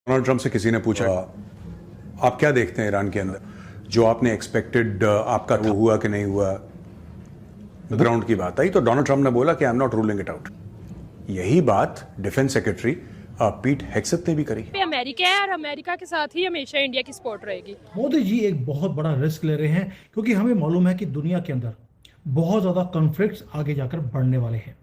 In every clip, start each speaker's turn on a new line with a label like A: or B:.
A: Donald Trump से किसी ने पूछा आप क्या देखते हैं ईरान के अंदर, जो आपने एक्सपेक्टेड आपका वो हुआ कि नहीं हुआ, ग्राउंड की बात आई तो डोनाल्ड ट्रंप ने बोला कि I am not ruling it out. यही बात डिफेंस सेक्रेटरी पीट हेग्सेथ ने भी करी।
B: अमेरिका है और अमेरिका के साथ ही हमेशा इंडिया की सपोर्ट रहेगी।
C: मोदी जी एक बहुत बड़ा रिस्क ले रहे हैं क्योंकि हमें मालूम है कि दुनिया के अंदर बहुत ज़्यादा कॉन्फ्लिक्ट्स आगे जाकर बढ़ने वाले हैं।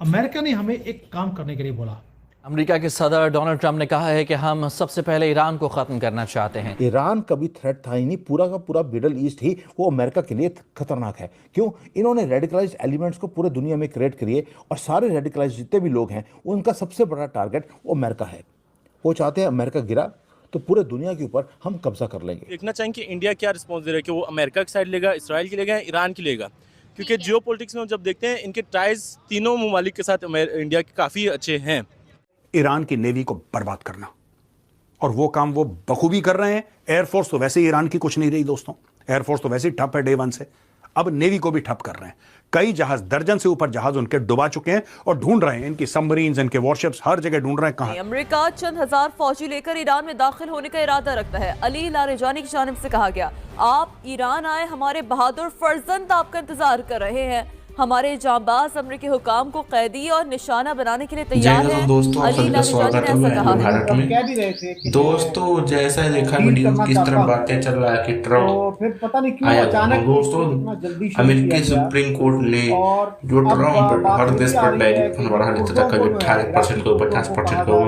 C: अमेरिका ने हमें एक काम करने के लिए बोला।
D: अमेरिका के सदर डोनाल्ड ट्रंप ने कहा है कि हम सबसे पहले ईरान को ख़त्म करना चाहते हैं।
E: ईरान कभी थ्रेट था ही नहीं, पूरा का पूरा मिडल ईस्ट ही वो अमेरिका के लिए खतरनाक है। क्यों? इन्होंने रेडिकलाइज्ड एलिमेंट्स को पूरे दुनिया में क्रिएट करिए और सारे रेडिकलाइज्ड जितने भी लोग हैं उनका सबसे बड़ा टारगेट वो अमेरिका है। वो चाहते हैं अमेरिका गिरा तो पूरे दुनिया के ऊपर हम कब्जा कर लेंगे।
F: देखना चाहेंगे कि इंडिया क्या रिस्पॉन्स दे रहा है, कि वो अमेरिका की साइड लेगा, इसराइल की लेगा, ईरान की लेगा। क्योंकि जियोपॉलिटिक्स में जब देखते हैं इनके टाइज तीनों ममालिक के साथ इंडिया के काफ़ी अच्छे हैं।
A: ईरान की नेवी को बर्बाद करना, और वो काम वो बखूबी कर रहे हैं। एयरफोर्स तो वैसे ही ईरान की कुछ नहीं रही दोस्तों, एयरफोर्स तो वैसे ही ठप है डे वन से। अब नेवी को भी ठप कर रहे हैं। कई जहाज, दर्जन से ऊपर जहाज उनके डुबा चुके हैं और ढूंढ रहे हैं इनकी सबमरीन्स, इनके वॉरशिप्स, हर जगह ढूंढ रहे हैं कहां।
G: अमेरिका चंद हजार फौजी लेकर ईरान में दाखिल होने का इरादा रखता है। अली लारेजानी की जानिब से कहा गया, आप ईरान आए, हमारे बहादुर फर्जंद आपका इंतजार कर रहे हैं। हमारे जांबाज अमेरिकी हुकाम को कैदी और निशाना बनाने के लिए तैयार हैं।
H: दोस्तों, आप सभी का स्वागत है भारत में। दोस्तों, जैसा देखा वीडियो किस तरह बातें चल रहा है कि ट्रंप आया। दोस्तों, अमेरिकी सुप्रीम कोर्ट ने जो ट्रंप हर देश पर टैरिफ बढ़ा देता था, कभी 18% को 50% को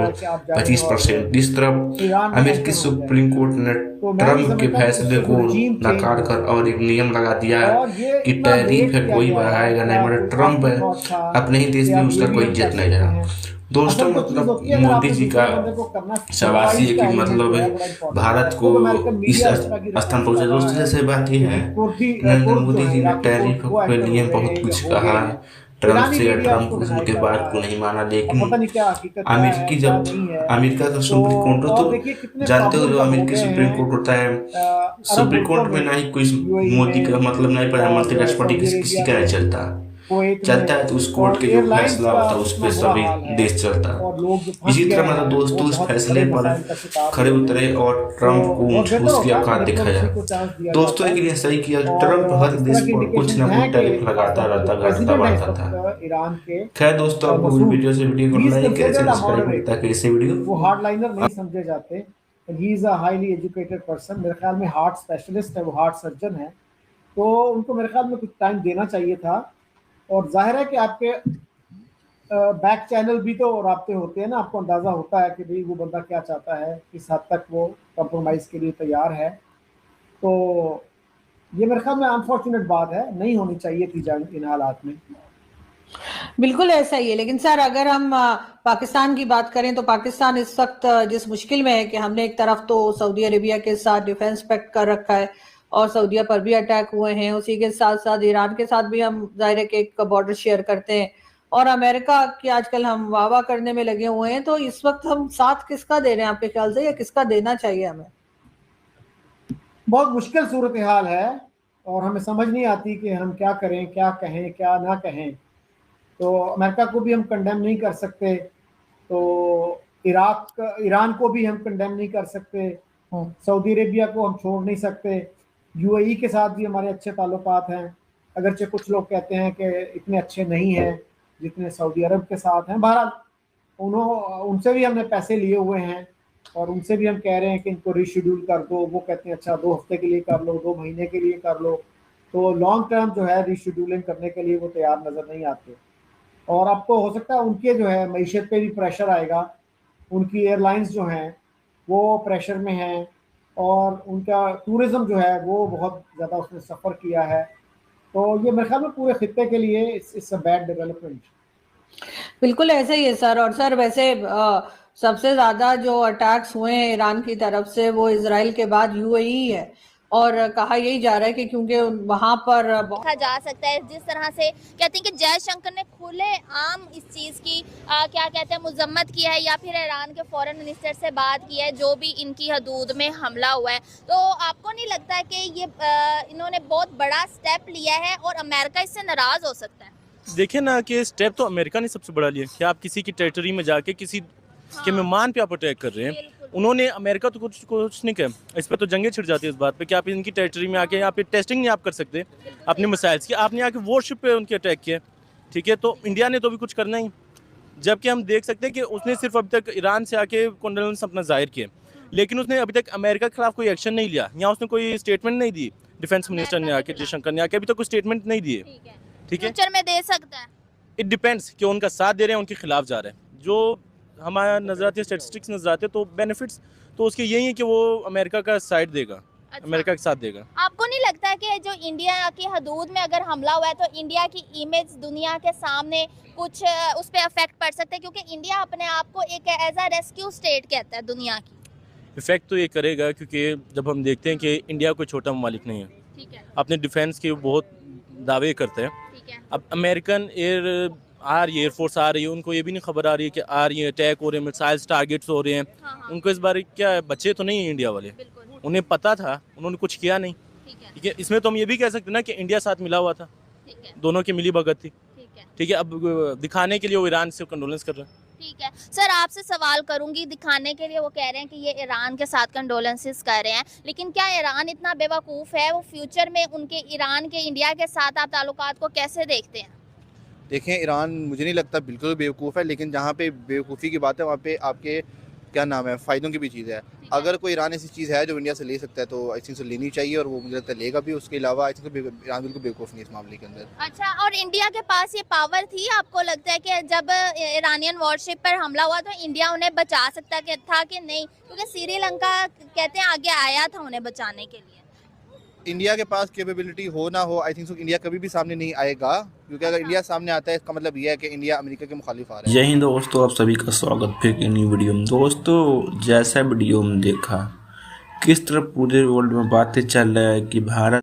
H: 25%, इस तरह अमेरिकी सुप्रीम कोर्ट ने ट्रंप के फैसले को नकार कर और एक नियम लगा दिया कि टैरिफ है कोई बढ़ाएगा नहीं, मतलब ट्रंप है अपने ही देश में उसका कोई इज्जत नहीं रहा। दोस्तों, मतलब मोदी जी का शाबाशी है कि मतलब भारत को इस स्थान पहुंचे। दोस्तों, जैसे बात ये है, नरेंद्र मोदी जी ने टैरिफ के लिए बहुत कुछ कहा है ट्रंप से, या ट्रंप उनके बात को नहीं माना। लेकिन अमेरिकी जब अमेरिका का सुप्रीम कोर्ट तो जानते हो, जो अमेरिकी सुप्रीम कोर्ट होता है, सुप्रीम कोर्ट में ना ही कोई मोदी का मतलब नहीं, प्रधानमंत्री राष्ट्रपति किसी का नहीं चलता है तो उस कोर्ट के जो फैसला होता है उस पर सभी देश चलता है। इसी तरह मतलब दोस्तों, उस फैसले पर खड़े उतरे और ट्रंप को उसकी औकात दिखाया। दोस्तों, लेकिन ये सही किया, ट्रंप हर देश पर कुछ ना कुछ टैरिफ लगाता रहता, घटता बढ़ता था। खैर दोस्तों, आपको वीडियो से वीडियो को लाइक करें, सब्सक्राइब करें ताकि ऐसे वीडियो
I: वो हार्डलाइनर नहीं समझे जाते। He is a highly educated person, मेरे ख्याल में हार्ट स्पेशलिस्ट है, वो हार्ट सर्जन है, तो उनको मेरे ख्याल में कुछ टाइम देना चाहिए था। और जाहिर है कि आपके बैक चैनल भी तो राब्ते होते हैं ना, आपको अंदाज़ा होता है कि भाई वो बंदा क्या चाहता है, किस हद तक वो कंप्रोमाइज़ के लिए तैयार है। तो ये मेरे ख्याल में अनफॉर्चुनेट बात है, नहीं होनी चाहिए थी जंग इन हालात में।
J: बिल्कुल ऐसा ही है। लेकिन सर, अगर हम पाकिस्तान की बात करें तो पाकिस्तान इस वक्त जिस मुश्किल में है कि हमने एक तरफ तो सऊदी अरेबिया के साथ डिफेंस पैक्ट कर रखा है और सऊदीया पर भी अटैक हुए हैं, उसी के साथ साथ ईरान के साथ भी हम जाहिर है कि एक बॉर्डर शेयर करते हैं, और अमेरिका की आजकल हम वाह करने में लगे हुए हैं। तो इस वक्त हम साथ किसका दे रहे हैं आपके ख्याल से, या किसका देना चाहिए हमें?
I: बहुत मुश्किल सूरत हाल है और हमें समझ नहीं आती कि हम क्या करें, क्या कहें, क्या ना कहें। तो अमेरिका को भी हम कंडेम नहीं कर सकते, तो ईरान को भी हम कंडेम नहीं कर सकते, सऊदी अरेबिया को हम छोड़ नहीं सकते, यूएई के साथ भी हमारे अच्छे ताल्लुकात हैं, अगरचे कुछ लोग कहते हैं कि इतने अच्छे नहीं हैं जितने सऊदी अरब के साथ हैं। बहरहाल उनसे भी हमने पैसे लिए हुए हैं और उनसे भी हम कह रहे हैं कि इनको रीशेड्यूल कर दो। वो कहते हैं अच्छा 2 हफ्ते के लिए कर लो, 2 महीने के लिए कर लो। तो लॉन्ग टर्म जो है रीशेड्यूलिंग करने के लिए वो तैयार नज़र नहीं आते। और अब तो हो सकता है उनके जो है मईशत पे भी प्रेशर आएगा, उनकी एयरलाइंस जो हैं वो प्रेशर में हैं और उनका टूरिज़्म जो है वो बहुत ज़्यादा उसने सफ़र किया है। तो ये मेरे ख्याल में पूरे खित्ते के लिए इट्स अ बैड डेवलपमेंट।
J: बिल्कुल ऐसा ही है सर। और सर, वैसे सबसे ज़्यादा जो अटैक्स हुए हैं ईरान की तरफ से वो इजराइल के बाद यूएई है, और कहा यही जा रहा है कि क्योंकि वहां पर
K: देखा जा सकता है जिस तरह से कहते हैं कि जयशंकर ने खुले आम इस चीज़ की क्या कहते हैं मजम्मत की है, या फिर ईरान के फॉरेन मिनिस्टर से बात की है जो भी इनकी हदूद में हमला हुआ है। तो आपको नहीं लगता है कि ये इन्होंने बहुत बड़ा स्टेप लिया है और अमेरिका इससे नाराज़ हो सकता है?
F: देखिए ना कि स्टेप तो अमेरिका ने सबसे बड़ा लिया कि आप किसी की टेरिटरी में जाके किसी के मेहमान पे आप अटैक कर रहे हैं। उन्होंने अमेरिका तो कुछ नहीं कहा, इस पर तो जंगें छिड़ जाती है इस बात पे कि आप इनकी टेरिटरी में आके यहाँ पे टेस्टिंग नहीं आप कर सकते अपने मिसाइल्स की, आपने आके वॉरशिप पे उनके अटैक किया, ठीक है। तो इंडिया ने तो भी कुछ करना ही, जबकि हम देख सकते हैं कि उसने सिर्फ अभी तक ईरान से आके कॉन्डोलेंस अपना जाहिर किया, लेकिन उसने अभी तक अमेरिका के खिलाफ कोई एक्शन नहीं लिया, या उसने कोई स्टेटमेंट नहीं दी। डिफेंस मिनिस्टर ने आके, जयशंकर ने आके अभी तक कोई स्टेटमेंट नहीं दिए, ठीक है।
K: फ्यूचर में दे सकता है,
F: इट डिपेंड्स कि उनका साथ दे रहे हैं उनके खिलाफ जा रहे हैं। जो हमारा नजर आती है, स्टेटिस्टिक्स नजर आते हैं, तो बेनिफिट्स तो उसके यही है कि वो अमेरिका का साइड देगा, अमेरिका के साथ देगा।
K: आपको नहीं लगता कि जो इंडिया की हदूद में अगर हमला हुआ है तो इंडिया की इमेज दुनिया के सामने कुछ उस पर अफेक्ट पड़ सकता है, क्योंकि इंडिया अपने आप को एक एज अ रेस्क्यू स्टेट कहता है दुनिया की।
F: इफेक्ट तो ये करेगा, क्योंकि जब हम देखते हैं कि इंडिया कोई छोटा ममालिक नहीं है,
K: ठीक है,
F: अपने डिफेंस के बहुत दावे करते हैं।
K: ठीक है,
F: अब अमेरिकन एयरफोर्स आ रही है, उनको ये भी नहीं खबर आ रही है कि आ रही है, अटैक हो रहे हैं, मिसाइल्स टारगेट्स हो रहे हैं।
K: हाँ,
F: उनको इस बारे क्या है, बच्चे तो नहीं है इंडिया वाले,
K: बिल्कुल,
F: उन्हें पता था, उन्होंने कुछ किया नहीं, ठीक है। इसमें तो हम ये भी कह सकते हैं ना कि इंडिया साथ मिला हुआ था,
K: ठीक है,
F: दोनों की मिली भगत थी,
K: ठीक है,
F: ठीक है। अब दिखाने के लिए वो ईरान से कंडोलेंस कर रहे हैं।
K: ठीक है। सर आपसे सवाल करूंगी, दिखाने के लिए वो कह रहे हैं कि ये ईरान के साथ कंडोलेंसेस कर रहे हैं, लेकिन क्या ईरान इतना बेवकूफ़ है? वो फ्यूचर में उनके ईरान के इंडिया के साथ आप ताल्लुकात को कैसे देखते हैं?
L: देखें, ईरान मुझे नहीं लगता बिल्कुल बेवकूफ़ है, लेकिन जहाँ पे बेवकूफ़ी की बात है वहाँ पे आपके क्या नाम है, फ़ायदों की भी चीज़ है। अगर कोई ईरान ऐसी चीज़ है जो इंडिया से ले सकता है तो आई थिंक से लेनी चाहिए, और वो मुझे लगता है लेगा भी। उसके अलावा आई थिंक ईरान बिल्कुल बेवकूफ़ नहीं है इस मामले के अंदर।
K: अच्छा, और इंडिया के पास ये पावर थी, आपको लगता है कि जब ईरानियन वॉरशिप पर हमला हुआ तो इंडिया उन्हें बचा सकता था कि नहीं? क्योंकि श्रीलंका कहते हैं आगे आया था उन्हें बचाने के लिए।
L: इंडिया के पास कैपेबिलिटी हो ना हो, आई थिंक सो इंडिया कभी भी सामने नहीं आएगा, क्योंकि अगर इंडिया सामने आता है इसका मतलब यह है कि इंडिया अमेरिका के मुखालिफ आ रहा है।
H: जय हिंद दोस्तों, आप सभी का स्वागत फिर एक नई वीडियो में। दोस्तों, जैसा वीडियो में देखा किस तरह पूरे वर्ल्ड में बातें चल रहा है कि भारत